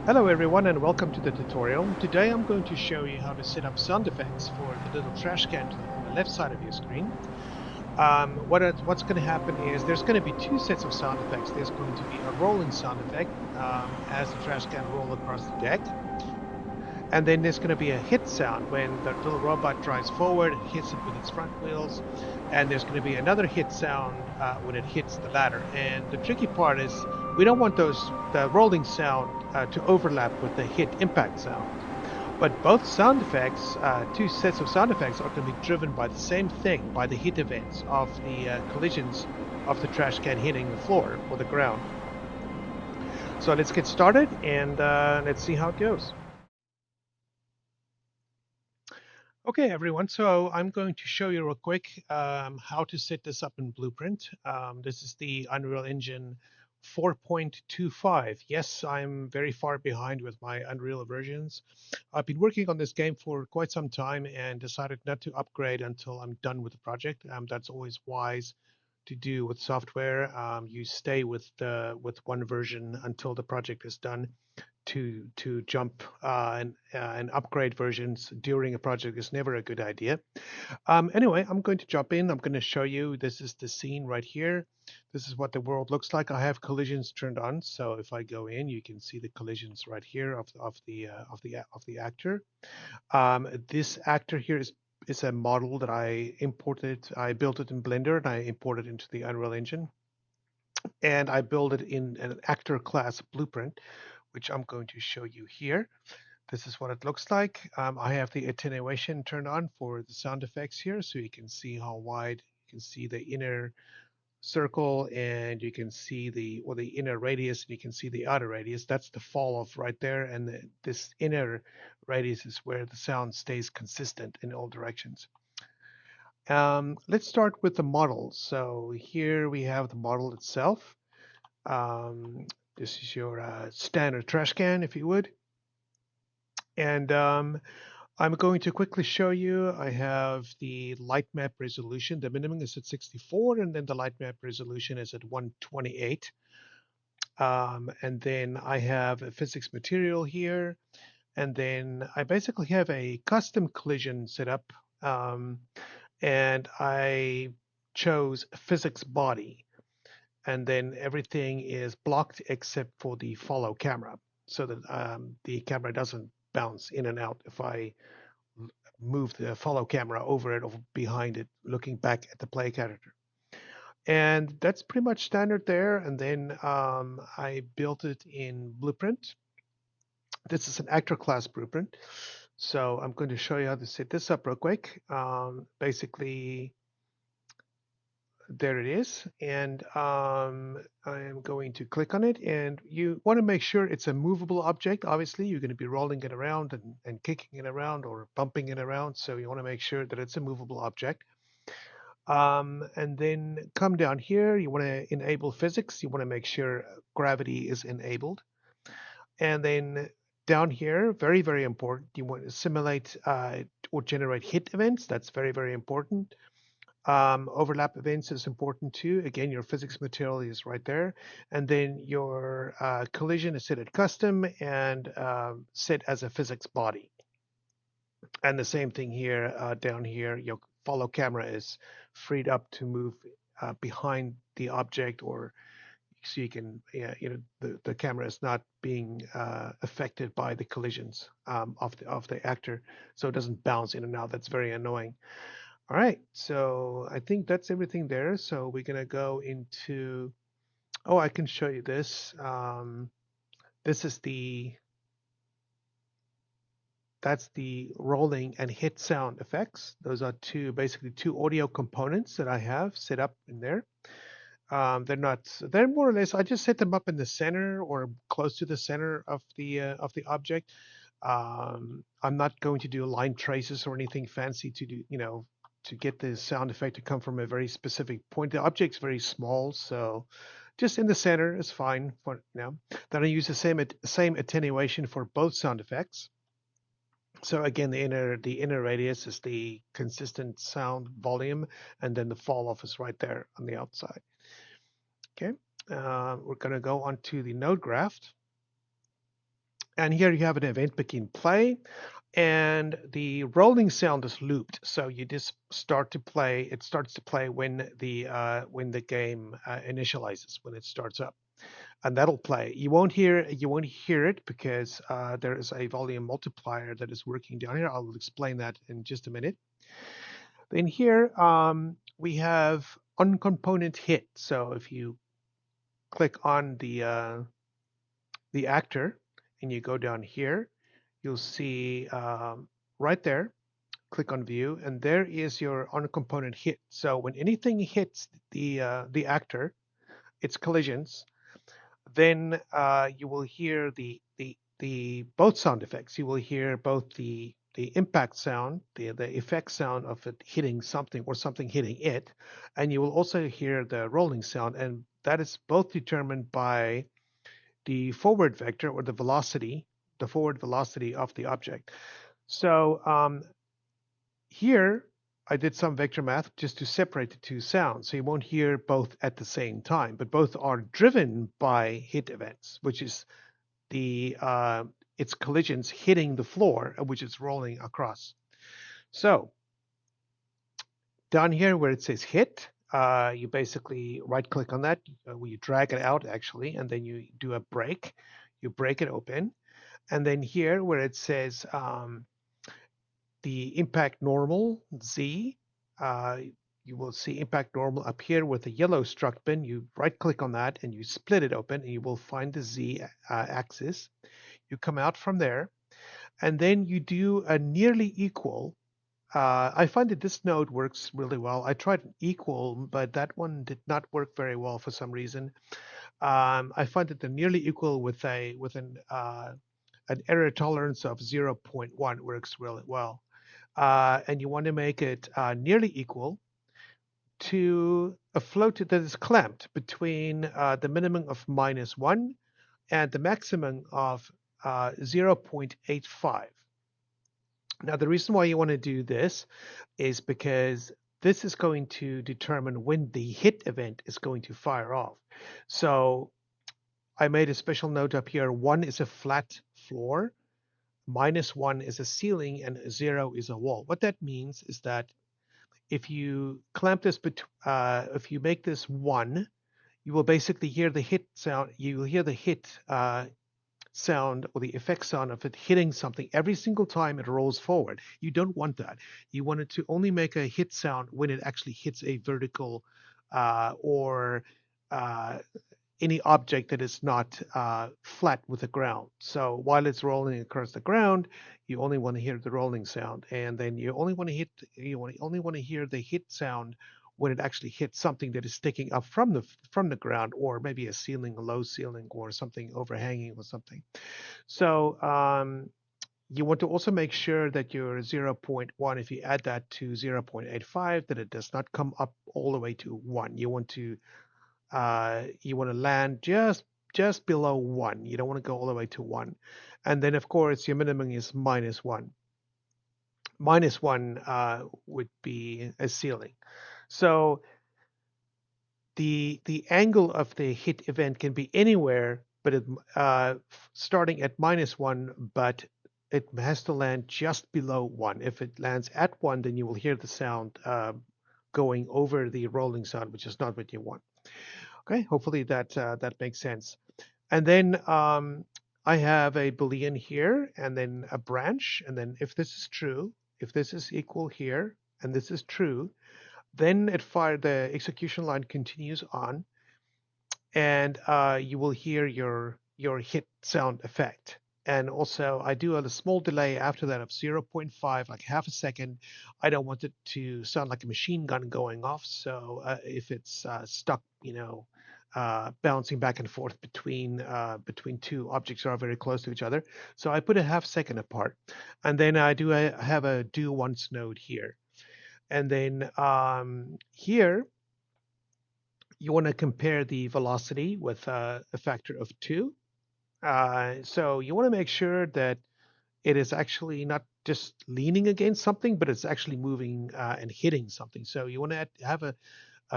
Hello everyone and welcome to the tutorial. Today I'm going to show you how to set up sound effects for the little trash can on the left side of your screen. What's going to happen is there's going to be two sets of sound effects. There's going to be a rolling sound effect as the trash can roll across the deck. And then there's going to be a hit sound when the little robot drives forward, hits it with its front wheels. And there's going to be another hit sound when it hits the ladder. And the tricky part is we don't want the rolling sound to overlap with the hit impact sound. But both sound effects, two sets of sound effects, are going to be driven by the same thing, by the hit events of the collisions of the trash can hitting the floor or the ground. So let's get started and let's see how it goes. Okay, everyone. So I'm going to show you real quick how to set this up in Blueprint. This is the Unreal Engine 4.25. Yes, I'm very far behind with my Unreal versions. I've been working on this game for quite some time and decided not to upgrade until I'm done with the project. That's always wise to do with software. You stay with one version until the project is done. To jump and upgrade versions during a project is never a good idea. Anyway, I'm going to jump in. I'm going to show you. This is the scene right here. This is what the world looks like. I have collisions turned on, so if I go in, you can see the collisions right here of the actor. This actor here is a model that I imported. I built it in Blender and I imported it into the Unreal Engine, and I built it in an actor class blueprint, which I'm going to show you here. This is what it looks like. I have the attenuation turned on for the sound effects here, so you can see how wide. You can see the inner circle, and you can see the inner radius, and you can see the outer radius. That's the fall off right there, and this inner radius is where the sound stays consistent in all directions. Let's start with the model. So here we have the model itself. Um, this is your standard trash can, if you would. And I'm going to quickly show you. I have the light map resolution. The minimum is at 64, and then the light map resolution is at 128. And then I have a physics material here. And then I basically have a custom collision set up. And I chose physics body. And then everything is blocked except for the follow camera so that the camera doesn't bounce in and out if I move the follow camera over it or behind it, looking back at the play character. And that's pretty much standard there. And then I built it in Blueprint. This is an actor class blueprint. So I'm going to show you how to set this up real quick. Basically, there it is. And I am going to click on it. And you want to make sure it's a movable object. Obviously, you're going to be rolling it around and kicking it around or bumping it around. So you want to make sure that it's a movable object. And then come down here. You want to enable physics. You want to make sure gravity is enabled. And then down here, very, very important, you want to simulate or generate hit events. That's very, very important. Overlap events is important too. Again, your physics material is right there. And then your collision is set at custom and set as a physics body. And the same thing here, down here, your follow camera is freed up to move behind the object, or so you can, yeah, the camera is not being affected by the collisions of the actor, so it doesn't bounce in and out. That's very annoying. All right, so I think that's everything there. So we're gonna go into, oh, I can show you this. This is that's the rolling and hit sound effects. Those are basically two audio components that I have set up in there. They're not, they're more or less, I just set them up in the center or close to the center of the object. I'm not going to do line traces or anything fancy to do, to get the sound effect to come from a very specific point. The object's very small, so just in the center is fine for now. Then I use the same attenuation for both sound effects. So again, the inner radius is the consistent sound volume, and then the fall off is right there on the outside. Okay, we're going to go on to the node graph. And here you have an event begin play, and the rolling sound is looped. So you just start to play. It starts to play when the game initializes, when it starts up, and that'll play. You won't hear it because there is a volume multiplier that is working down here. I'll explain that in just a minute. Then here we have uncomponent hit. So if you click on the actor and you go down here, you'll see right there, click on view, and there is your uncomponent hit. So when anything hits the actor, its collisions, then you will hear the both sound effects. You will hear both the impact sound, the effect sound of it hitting something or something hitting it, and you will also hear the rolling sound, and that is both determined by the forward vector or the forward velocity of the object. So here I did some vector math just to separate the two sounds. So you won't hear both at the same time, but both are driven by hit events, which is the its collisions hitting the floor, which it's rolling across. So down here where it says hit, you basically right click on that, where you drag it out actually, and then you do a break. You break it open. And then here where it says the impact normal, Z, uh, you will see impact normal up here with the yellow struct bin. You right click on that and you split it open and you will find the Z axis. You come out from there and then you do a nearly equal. I find that this node works really well. I tried an equal, but that one did not work very well for some reason. I find that the nearly equal with an error tolerance of zero point 0.1 works really well. And you want to make it nearly equal to a float that is clamped between the minimum of -1 and the maximum of 0.85. Now, the reason why you want to do this is because this is going to determine when the hit event is going to fire off. So I made a special note up here. 1 is a flat floor, -1 is a ceiling, and 0 is a wall. What that means is that if you clamp this, if you make this 1, you will basically hear the hit sound. You will hear the hit sound or the effect sound of it hitting something every single time it rolls forward. You don't want that. You want it to only make a hit sound when it actually hits a vertical or uh, any object that is not flat with the ground. So while it's rolling across the ground, you only want to hear the rolling sound, and then only want to hear the hit sound when it actually hits something that is sticking up from the ground, or maybe a ceiling, a low ceiling, or something overhanging or something. So you want to also make sure that your zero point 0.1, if you add that to 0.85, that it does not come up all the way to 1. You want to land just below 1. You don't want to go all the way to 1. And then, of course, your minimum is -1. -1 would be a ceiling. So the angle of the hit event can be anywhere, but starting at -1, but it has to land just below 1. If it lands at 1, then you will hear the sound going over the rolling sound, which is not what you want. Okay, hopefully that makes sense. And then I have a boolean here, and then a branch, and then if this is true, if this is equal here, and this is true, then the execution line continues on, and you will hear your hit sound effect. And also, I do a small delay after that of zero point 0.5, like half a second. I don't want it to sound like a machine gun going off. So if it's stuck, bouncing back and forth between two objects that are very close to each other. So I put a half second apart, and then I have a do once node here, and then here you want to compare the velocity with a factor of 2. So you want to make sure that it is actually not just leaning against something, but it's actually moving and hitting something. So you want to have a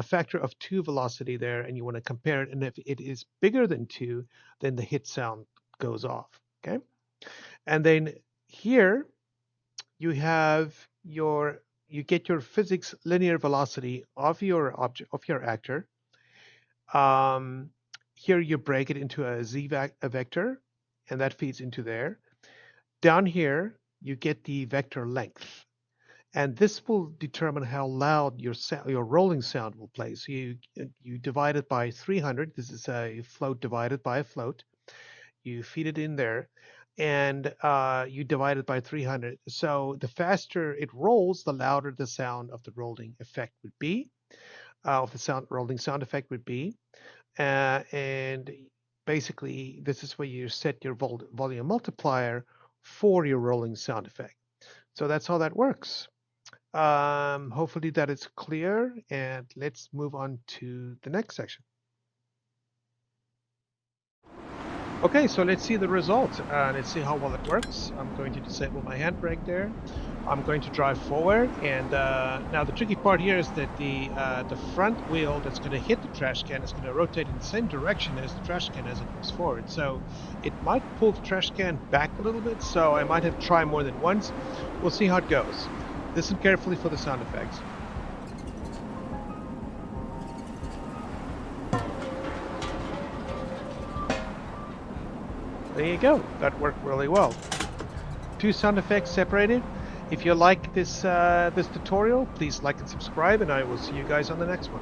factor of 2 velocity there, and you want to compare it. And if it is bigger than 2, then the hit sound goes off. Okay. And then here you have you get your physics linear velocity of your object of your actor. Um, Here you break it into a vector, and that feeds into there. Down here you get the vector length, and this will determine how loud your rolling sound will play. So you divide it by 300. This is a float divided by a float. You feed it in there, and you divide it by 300. So the faster it rolls, the louder the sound of the rolling effect would be, of the rolling sound effect would be. And basically, this is where you set your volume multiplier for your rolling sound effect. So that's how that works. Hopefully that is clear, and let's move on to the next section. Okay, so let's see the result. Let's see how well it works. I'm going to disable my handbrake there. I'm going to drive forward, and now the tricky part here is that the front wheel that's going to hit the trash can is going to rotate in the same direction as the trash can as it moves forward. So it might pull the trash can back a little bit, so I might have to try more than once. We'll see how it goes. Listen carefully for the sound effects. There you go. That worked really well. Two sound effects separated. If you like this tutorial, please like and subscribe, and I will see you guys on the next one.